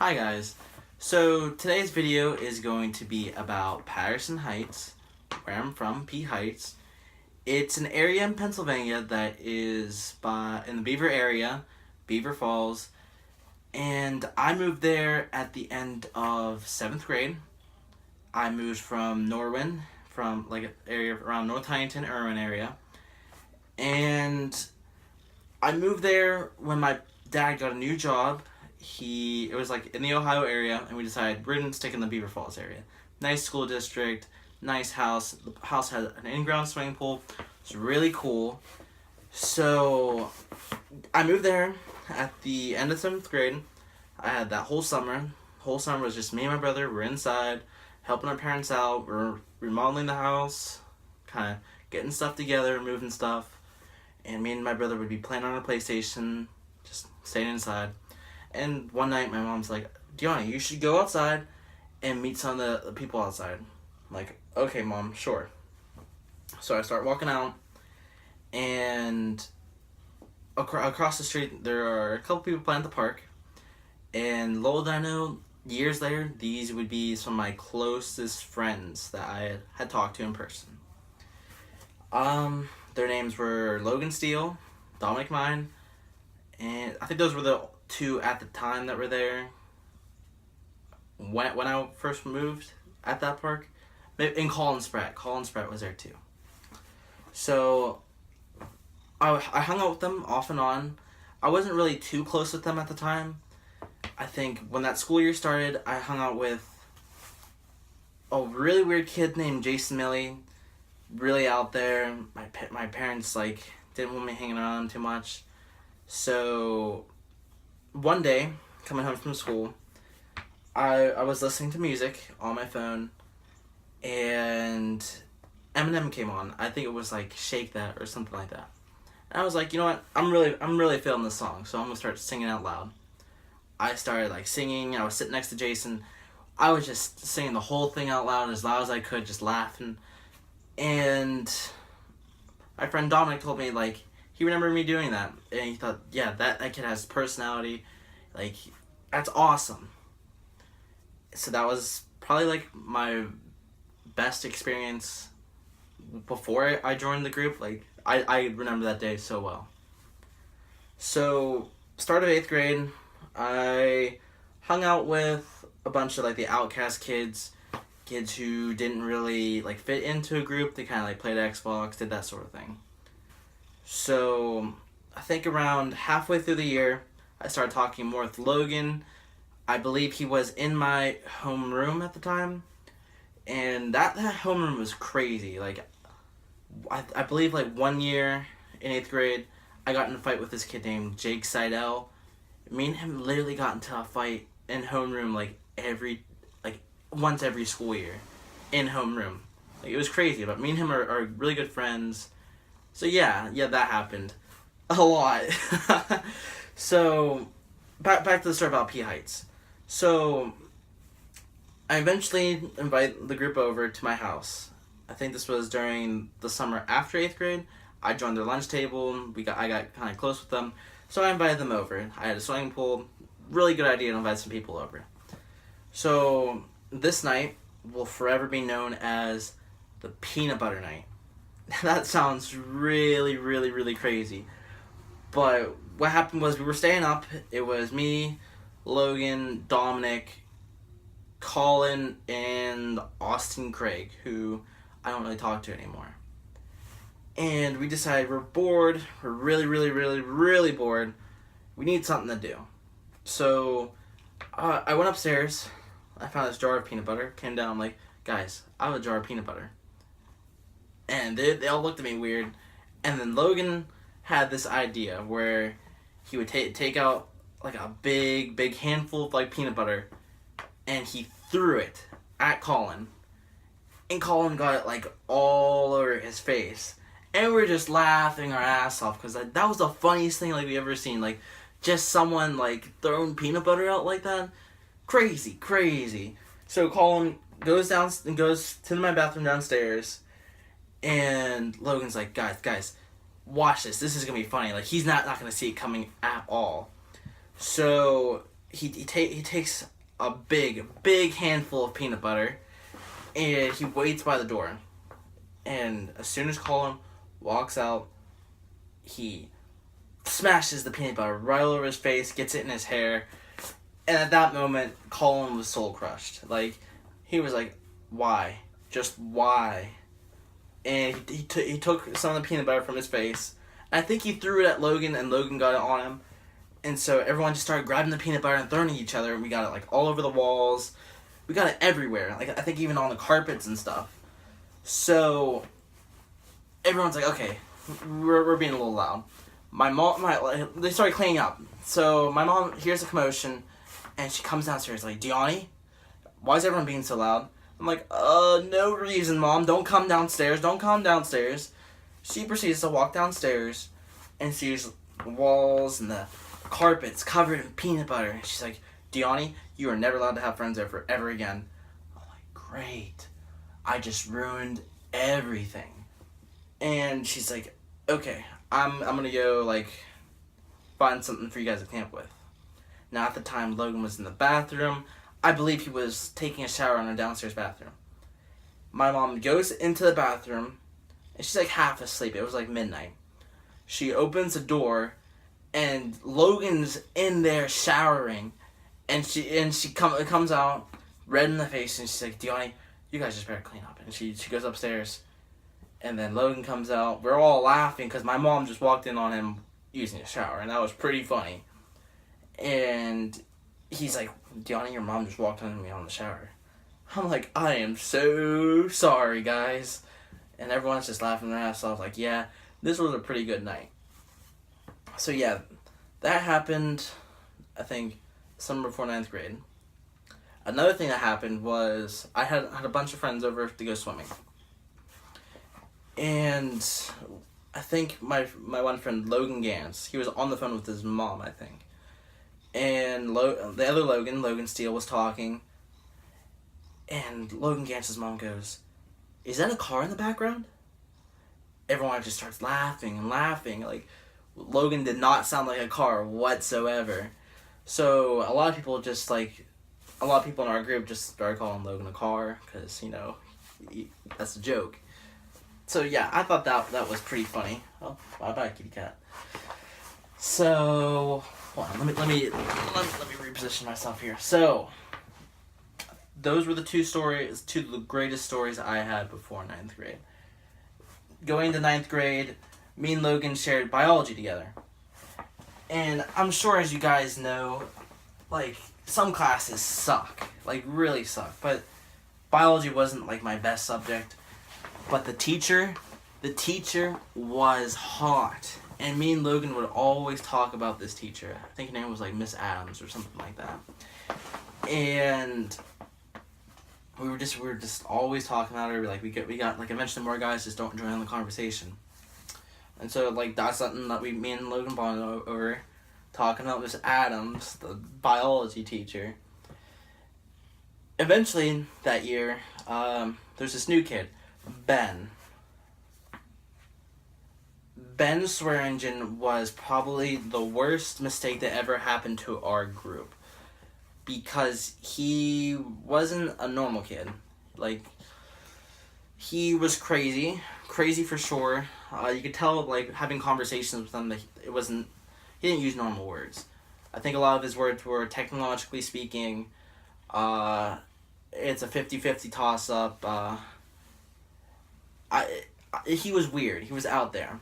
Hi guys, so today's video is going to be about Patterson Heights, where I'm from, Pheights. It's an area in Pennsylvania that is in the Beaver area, Beaver Falls, and I moved there at the end of 7th grade. I moved from Norwin, from like an area around North Huntington, Irwin area, and I moved there when my dad got a new job. It was like in the Ohio area, and we decided we're gonna stick in the Beaver Falls area. Nice school district, nice house. The house had an in-ground swimming pool. It's really cool. So I moved there at the end of 7th grade. I had that whole summer. Whole summer was just me and my brother. We're inside, helping our parents out. We're remodeling the house, kind of getting stuff together, moving stuff. And me and my brother would be playing on a PlayStation, just staying inside. And one night my mom's like, Deanna, you should go outside and meet some of the people outside. I'm like, okay, Mom, sure. So I start walking out, and across the street there are a couple people playing at the park. And little did I know, years later, these would be some of my closest friends that I had talked to in person. Their names were Logan Steele, Dominic Mine, and I think those were the two at the time that were there when I first moved at that park. And Colin Spratt was there too. So I hung out with them off and on. I wasn't really too close with them at the time. I think when that school year started, I hung out with a really weird kid named Jason Milley, really out there. My parents didn't want me hanging around too much. So one day, coming home from school, I was listening to music on my phone, and Eminem came on. I think it was like Shake That or something like that. And I was like, you know what? I'm really feeling this song, so I'm gonna start singing out loud. I started singing. I was sitting next to Jason. I was just singing the whole thing out loud as I could, just laughing. And my friend Dominic told me he remembered me doing that, and he thought, yeah, that kid has personality, that's awesome. So that was probably my best experience before I joined the group. I remember that day so well. So start of 8th grade, I hung out with a bunch of the outcast kids who didn't really fit into a group. They kind of played Xbox, did that sort of thing. So I think around halfway through the year, I started talking more with Logan. I believe he was in my homeroom at the time, and that homeroom was crazy. I believe 1 year in 8th grade, I got in a fight with this kid named Jake Seidel. Me and him literally got into a fight in homeroom once every school year in homeroom. It was crazy, but me and him are really good friends. So yeah, that happened a lot. So back to the story about Pheights. So I eventually invite the group over to my house. I think this was during the summer after 8th grade. I joined their lunch table. I got kind of close with them, so I invited them over. I had a swimming pool. Really good idea to invite some people over. So this night will forever be known as the peanut butter night. That sounds really, really, really crazy. But what happened was we were staying up. It was me, Logan, Dominic, Colin, and Austin Craig, who I don't really talk to anymore. And we decided we're bored. We're really, really, really, really bored. We need something to do. So I went upstairs. I found this jar of peanut butter. Came down. I'm like, guys, I have a jar of peanut butter. And they all looked at me weird. And then Logan had this idea where he would take out a big handful of peanut butter, and he threw it at Colin. And Colin got it all over his face. And we were just laughing our ass off because that was the funniest thing we ever seen. Just someone throwing peanut butter out like that. Crazy. So Colin goes down and goes to my bathroom downstairs, and Logan's like, guys, watch this. This is gonna be funny. He's not gonna see it coming at all. So he takes a big handful of peanut butter, and he waits by the door. And as soon as Colin walks out, he smashes the peanut butter right over his face, gets it in his hair, and at that moment, Colin was soul crushed. Like, he was like, why? Just why? And he took some of the peanut butter from his face. I think he threw it at Logan, and Logan got it on him. And so everyone just started grabbing the peanut butter and throwing it at each other, and we got it, like, all over the walls. We got it everywhere. Like, I think even on the carpets and stuff. So, everyone's like, okay, we're being a little loud. They started cleaning up. So, my mom hears a commotion, and she comes downstairs like, Deani, why is everyone being so loud? I'm like, no reason, Mom. Don't come downstairs. Don't come downstairs. She proceeds to walk downstairs and sees the walls and the carpets covered in peanut butter. She's like, Deani, you are never allowed to have friends ever again. I'm like, great. I just ruined everything. And she's like, okay, I'm gonna go, like, find something for you guys to camp with. Now, at the time, Logan was in the bathroom. I believe he was taking a shower in a downstairs bathroom. My mom goes into the bathroom, and she's, like, half asleep. It was, like, midnight. She opens the door, and Logan's in there showering, and she comes out, red in the face, and she's like, Deani, you guys just better clean up. And she goes upstairs, and then Logan comes out. We're all laughing, because my mom just walked in on him using a shower, and that was pretty funny. And he's like, Deani, your mom just walked on me on the shower. I'm like, I am so sorry, guys. And everyone's just laughing their ass off, like, yeah, this was a pretty good night. So yeah, that happened, I think, summer before 9th grade. Another thing that happened was I had a bunch of friends over to go swimming. And I think my one friend, Logan Gans, he was on the phone with his mom, I think. And the other Logan Steele, was talking. And Logan Gans' mom goes, is that a car in the background? Everyone just starts laughing and laughing. Like, Logan did not sound like a car whatsoever. So a lot of people in our group just started calling Logan a car because, that's a joke. So yeah, I thought that was pretty funny. Oh, bye-bye, kitty cat. So, hold on, let me reposition myself here. So, those were the two of the greatest stories I had before 9th grade. Going to 9th grade, me and Logan shared biology together. And I'm sure, as you guys know, like, some classes suck. Like, really suck. But biology wasn't, like, my best subject. But the teacher was hot. And me and Logan would always talk about this teacher. I think her name was, like, Miss Adams or something like that. And we were just always talking about her. Like, we got like, eventually more guys just don't join the conversation. And so, like, that's something that me and Logan bonded over, talking about Miss Adams, the biology teacher. Eventually, that year, there's this new kid, Ben. Ben's swear engine was probably the worst mistake that ever happened to our group. Because he wasn't a normal kid. Like, he was crazy for sure. You could tell, like, having conversations with him, that he didn't use normal words. I think a lot of his words were, technologically speaking, it's a 50-50 toss-up. He was weird. He was out there.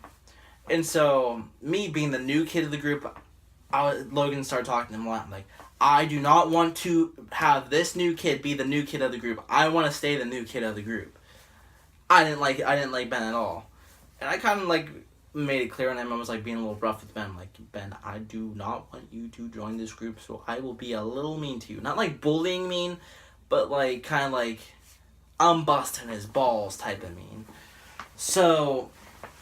And so, me being the new kid of the group, Logan started talking to him a lot. I'm like, I do not want to have this new kid be the new kid of the group. I want to stay the new kid of the group. I didn't like Ben at all. And I kind of, like, made it clear on him. I was, like, being a little rough with Ben. I'm like, Ben, I do not want you to join this group, so I will be a little mean to you. Not, like, bullying mean, but, like, kind of, like, I'm busting his balls type of mean. So,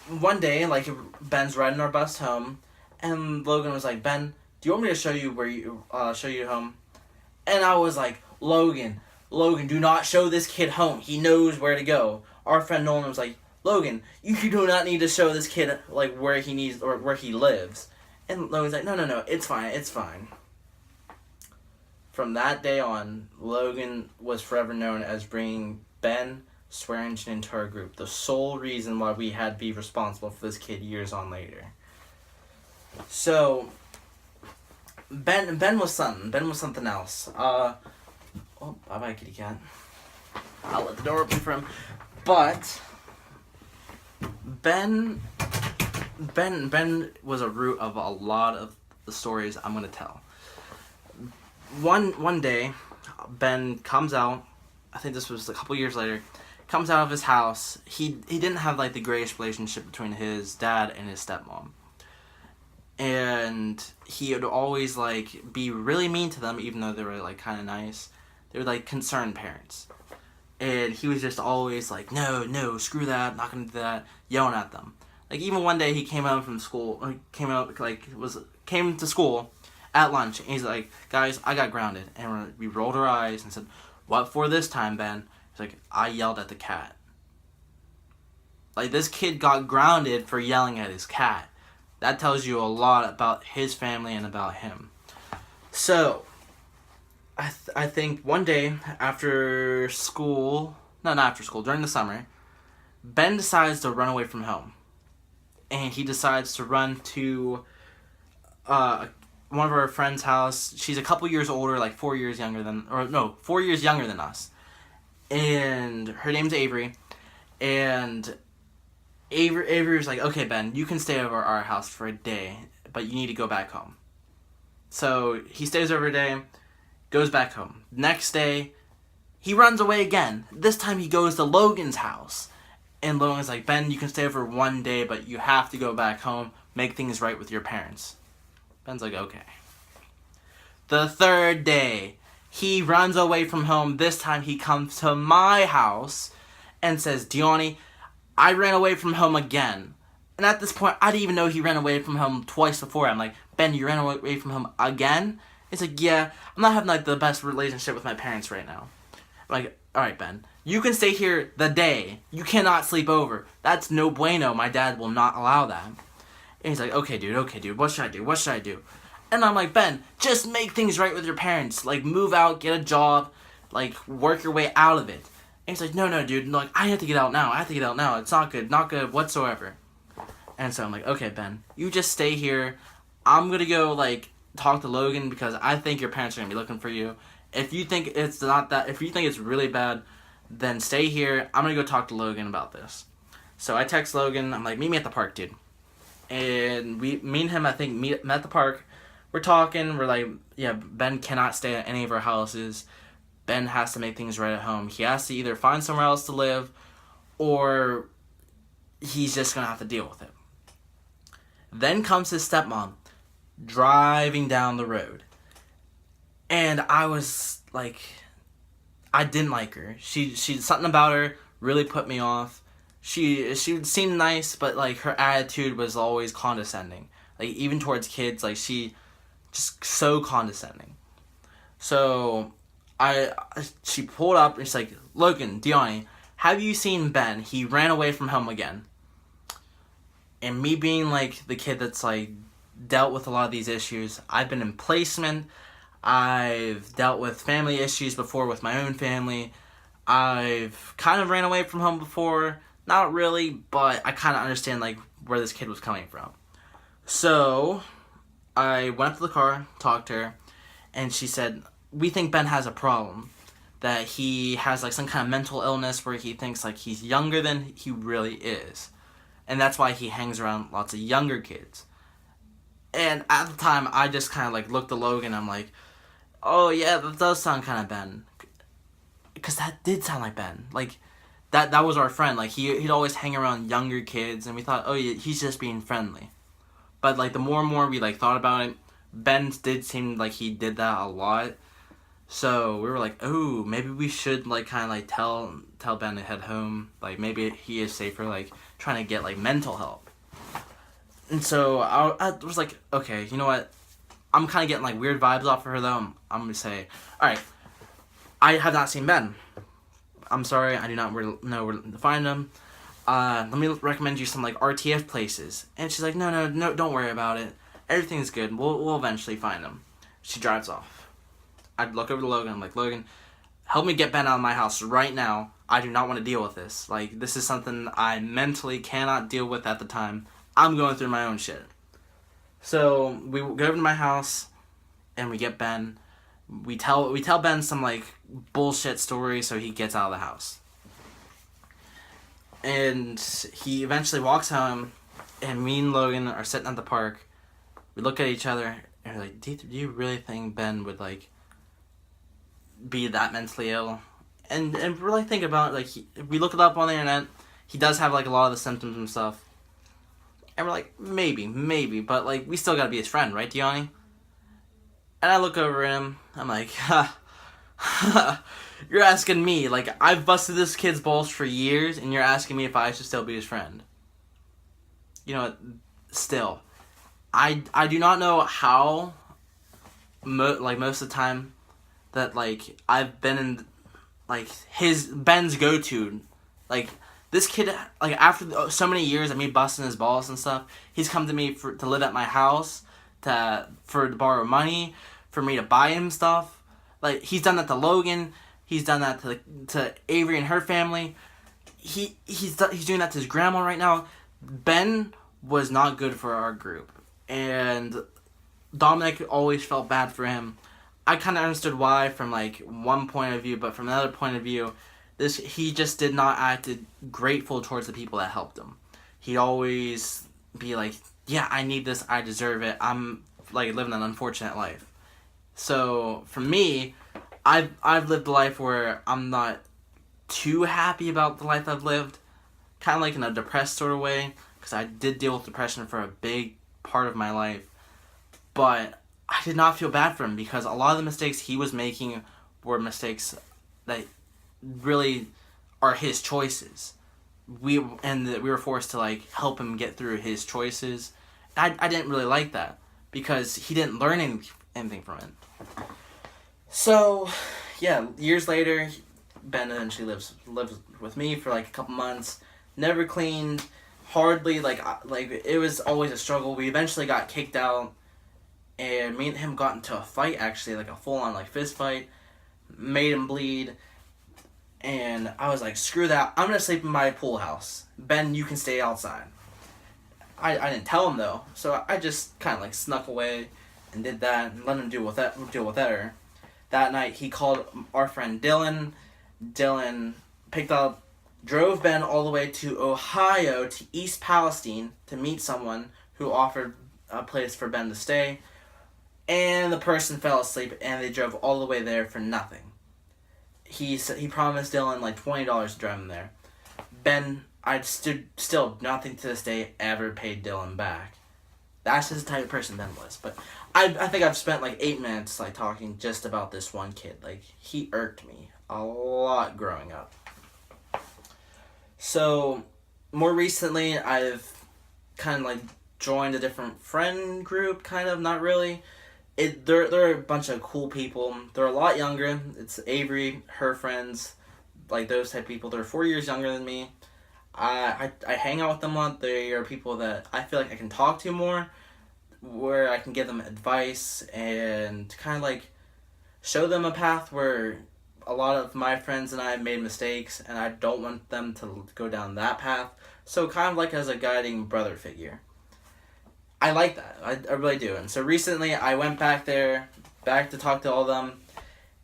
one day, like, Ben's riding our bus home, and Logan was like, Ben, do you want me to show you home? And I was like, Logan, do not show this kid home. He knows where to go. Our friend Nolan was like, Logan, you do not need to show this kid, like, where he needs, or where he lives. And Logan's like, no, it's fine. From that day on, Logan was forever known as bringing Ben Swearingen into our group. The sole reason why we had to be responsible for this kid years on later. So, Ben was something. Ben was something else. Oh, bye-bye, kitty cat. I'll let the door open for him. But Ben was a root of a lot of the stories I'm gonna tell. One day, Ben comes out. I think this was a couple years later. Comes out of his house. He didn't have like the greatest relationship between his dad and his stepmom, and he would always like be really mean to them, even though they were like kind of nice. They were like concerned parents, and he was just always like, no, screw that, not gonna do that, yelling at them. Like even one day he came out from school, came to school at lunch, and he's like, guys, I got grounded, and we rolled our eyes and said, what for this time, Ben? He's like, I yelled at the cat. Like this kid got grounded for yelling at his cat. That tells you a lot about his family and about him. So, I think one day after school, no, not after school, during the summer, Ben decides to run away from home. And he decides to run to one of our friends' house. She's a couple years older, like 4 years younger than us. And her name's Avery. And Avery was like, okay, Ben, you can stay over at our house for a day, but you need to go back home. So he stays over a day, goes back home. Next day, he runs away again. This time he goes to Logan's house. And Logan's like, Ben, you can stay over one day, but you have to go back home, make things right with your parents. Ben's like, okay. The third day, he runs away from home. This time he comes to my house and says, Deani, I ran away from home again. And at this point, I didn't even know he ran away from home twice before. I'm like, Ben, you ran away from home again? He's like, yeah, I'm not having like the best relationship with my parents right now. I'm like, alright, Ben, you can stay here the day. You cannot sleep over. That's no bueno. My dad will not allow that. And he's like, okay, dude, what should I do? And I'm like, Ben, just make things right with your parents. Like, move out, get a job, like, work your way out of it. And he's like, no, dude, like, I have to get out now. It's not good whatsoever. And so I'm like, okay, Ben, you just stay here. I'm gonna go, like, talk to Logan because I think your parents are gonna be looking for you. If you think it's really bad, then stay here. I'm gonna go talk to Logan about this. So I text Logan. I'm like, meet me at the park, dude. And me and him, I think, met at the park. We're talking. We're like, yeah, Ben cannot stay at any of our houses. Ben has to make things right at home. He has to either find somewhere else to live, or he's just gonna have to deal with it. Then comes his stepmom driving down the road. And I was like, I didn't like her. She something about her really put me off. She seemed nice, but like her attitude was always condescending. Like even towards kids, like she just so condescending. So she pulled up and she's like, Logan, Deani, have you seen Ben? He ran away from home again. And me being like the kid that's like dealt with a lot of these issues, I've been in placement. I've dealt with family issues before with my own family. I've kind of ran away from home before. Not really, but I kind of understand like where this kid was coming from. So I went up to the car, talked to her, and she said, we think Ben has a problem. That he has like some kind of mental illness where he thinks like he's younger than he really is. And that's why he hangs around lots of younger kids. And at the time, I just kind of like looked at Logan and I'm like, oh yeah, that does sound kind of Ben. Because that did sound like Ben. Like, that was our friend. Like, he'd always hang around younger kids, and we thought, oh yeah, he's just being friendly. But like, the more and more we like thought about it, Ben did seem like he did that a lot. So we were like, oh, maybe we should like kind of like tell Ben to head home. Like, maybe he is safer, like, trying to get like mental help. And so I was like, okay, you know what? I'm kind of getting like weird vibes off of her though. I'm gonna say, all right, I have not seen Ben. I'm sorry, I do not know where to find him. Let me recommend you some like RTF places. And she's like, no, don't worry about it. Everything's good. We'll eventually find him. She drives off. I'd look over to Logan. I'm like, Logan, help me get Ben out of my house right now. I do not want to deal with this. Like, this is something I mentally cannot deal with at the time. I'm going through my own shit. So we go over to my house, and we get Ben. We tell Ben some like bullshit story, so he gets out of the house. And he eventually walks home, and me and Logan are sitting at the park. We look at each other, and we're like, do you really think Ben would like be that mentally ill? And really think about it, like, we look it up on the internet. He does have like a lot of the symptoms and stuff. And we're like, maybe, but like, we still gotta be his friend, right, Deani? And I look over at him, I'm like, you're asking me, like, I've busted this kid's balls for years, and you're asking me if I should still be his friend. You know what, still, I do not know how, most of the time, that, like, I've been in, like, Ben's go-to, like, this kid, like, after so many years of me busting his balls and stuff, he's come to me to live at my house, to borrow money, for me to buy him stuff. Like, he's done that to Logan, he's done that to Avery and her family, he's doing that to his grandma right now. Ben was not good for our group, and Dominic always felt bad for him. I kind of understood why from, like, one point of view, but from another point of view, he just did not act grateful towards the people that helped him. He'd always be like, yeah, I need this, I deserve it, I'm, like, living an unfortunate life. So, for me, I've lived a life where I'm not too happy about the life I've lived, kind of like in a depressed sort of way, because I did deal with depression for a big part of my life, but I did not feel bad for him, because a lot of the mistakes he was making were mistakes that really are his choices. We were forced to, like, help him get through his choices. I didn't really like that, because he didn't learn anything from it. So, yeah, years later, Ben eventually lives with me for, like, a couple months. Never cleaned, hardly, like, it was always a struggle. We eventually got kicked out, and me and him got into a fight, actually, like a full-on, like, fist fight. Made him bleed, and I was like, screw that, I'm gonna sleep in my pool house. Ben, you can stay outside. I didn't tell him, though, so I just kind of, like, snuck away and did that, and let him deal with that. That night, he called our friend Dylan. Dylan drove Ben all the way to Ohio, to East Palestine, to meet someone who offered a place for Ben to stay. And the person fell asleep, and they drove all the way there for nothing. He promised Dylan, like, $20 to drive him there. Ben, still nothing to this day ever paid Dylan back. That's just the type of person Ben was. But I think I've spent, like, 8 minutes, like, talking just about this one kid. Like, he irked me a lot growing up. So, more recently, I've kind of, like, joined a different friend group, kind of, not really. They're a bunch of cool people. They're a lot younger. It's Avery, her friends, like, those type of people. They're 4 years younger than me. I hang out with them a lot. They are people that I feel like I can talk to more, where I can give them advice and kind of, like, show them a path where a lot of my friends and I have made mistakes, and I don't want them to go down that path. So kind of like as a guiding brother figure. I like that. I really do. And so recently I went back to talk to all of them,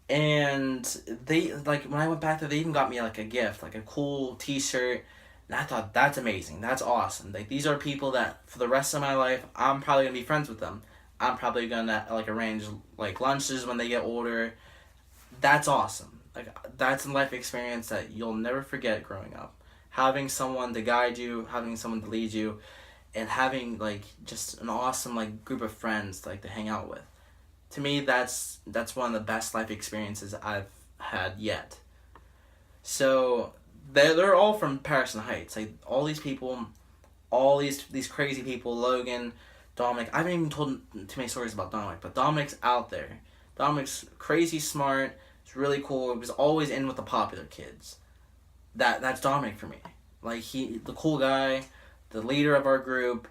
and they, like, when I went back there, they even got me, like, a gift, like a cool t-shirt. And I thought, that's amazing. That's awesome. Like, these are people that, for the rest of my life, I'm probably going to be friends with them. I'm probably going to, like, arrange, like, lunches when they get older. That's awesome. Like, that's a life experience that you'll never forget growing up. Having someone to guide you, having someone to lead you, and having, like, just an awesome, like, group of friends, like, to hang out with. To me, that's one of the best life experiences I've had yet. So they're all from Patterson Heights. Like, all these people, all these crazy people, Logan, Dominic. I haven't even told too many stories about Dominic, but Dominic's out there. Dominic's crazy smart. It's really cool. He was always in with the popular kids. That's Dominic for me. Like, the cool guy, the leader of our group.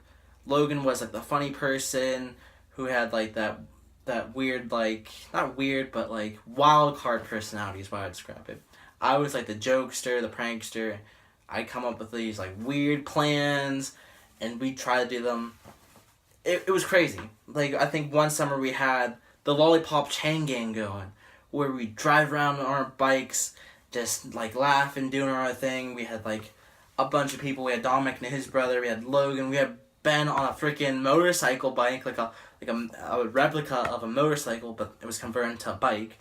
Logan was, like, the funny person who had, like, that that weird, like, not weird, but like wild card personality is why I would describe it. I was like the jokester, the prankster. I come up with these like weird plans, and we try to do them. It was crazy. Like, I think one summer we had the Lollipop Chain Gang going, where we drive around on our bikes, just like laughing, doing our thing. We had like a bunch of people. We had Dominic and his brother. We had Logan. We had Ben on a freaking motorcycle bike, like a replica of a motorcycle, but it was converted to a bike,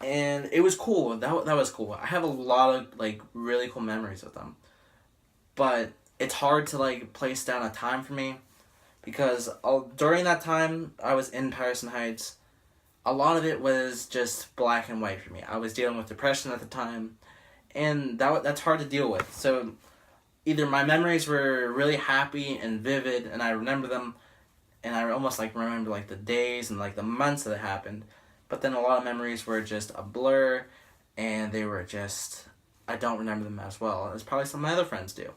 and it was cool. That was cool. I have a lot of like really cool memories with them, but it's hard to like place down a time for me, because during that time I was in Patterson Heights. A lot of it was just black and white for me. I was dealing with depression at the time, and that's hard to deal with. So either my memories were really happy and vivid, and I remember them, and I almost like remember like the days and like the months that it happened, but then a lot of memories were just a blur, and they were just, I don't remember them as well as probably some of my other friends do.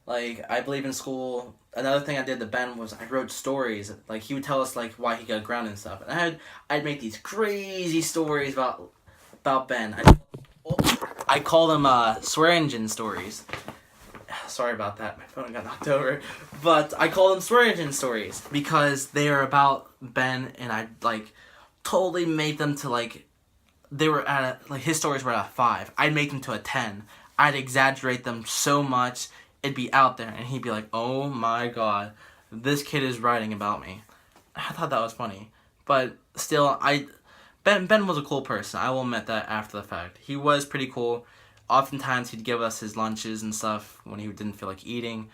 Like, I believe in school, another thing I did to Ben was I wrote stories. Like, he would tell us like why he got grounded and stuff, and I'd make these crazy stories about Ben. I call them swear engine stories. Sorry about that, my phone got knocked over. But I call them swear engine stories because they are about Ben, and I like totally made them to like, they were at like, his stories were at a 5. I'd make them to a 10. I'd exaggerate them so much, it'd be out there, and he'd be like, oh my god, this kid is writing about me. I thought that was funny. But still, Ben was a cool person. I will admit that after the fact. He was pretty cool. Oftentimes, he'd give us his lunches and stuff when he didn't feel like eating,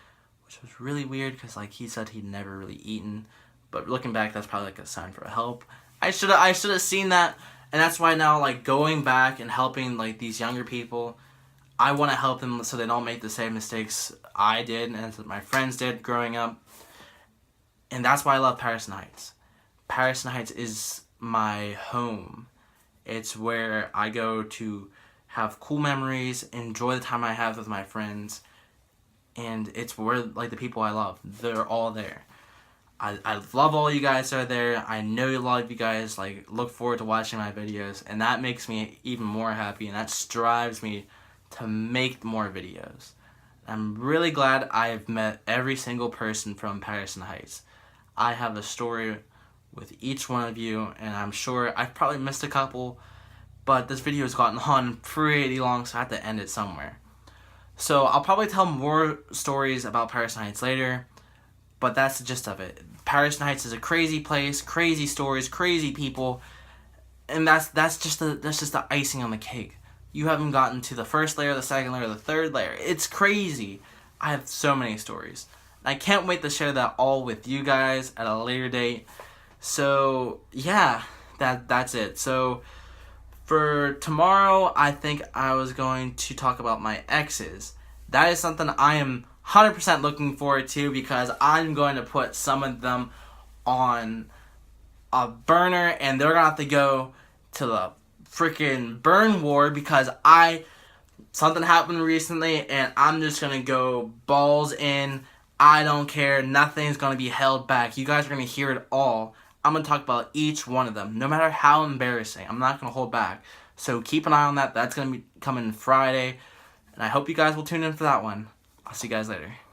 which was really weird because like he said he'd never really eaten. But looking back, that's probably like a sign for help. I should have seen that, and that's why now, like, going back and helping like these younger people, I want to help them so they don't make the same mistakes I did and that my friends did growing up. And that's why I love Patterson Heights. Patterson Heights is my home. It's where I go to have cool memories, enjoy the time I have with my friends, and it's where like the people I love, they're all there. I love all you guys that are there. I know a lot of you guys like look forward to watching my videos, and that makes me even more happy, and that strives me to make more videos. I'm really glad I've met every single person from Patterson Heights. I have a story with each one of you, and I'm sure I've probably missed a couple, but this video has gotten on pretty long, so I have to end it somewhere. So I'll probably tell more stories about Patterson Heights later, but that's the gist of it. Patterson Heights is a crazy place, crazy stories, crazy people, and that's just the icing on the cake. You haven't gotten to the first layer, the second layer, the third layer. It's crazy. I have so many stories. I can't wait to share that all with you guys at a later date. So yeah, that's it. So for tomorrow, I think I was going to talk about my exes. That is something I am 100% looking forward to because I'm going to put some of them on a burner, and they're going to have to go to the freaking burn ward because something happened recently, and I'm just going to go balls in. I don't care. Nothing's going to be held back. You guys are going to hear it all. I'm going to talk about each one of them, no matter how embarrassing. I'm not going to hold back. So keep an eye on that. That's going to be coming Friday. And I hope you guys will tune in for that one. I'll see you guys later.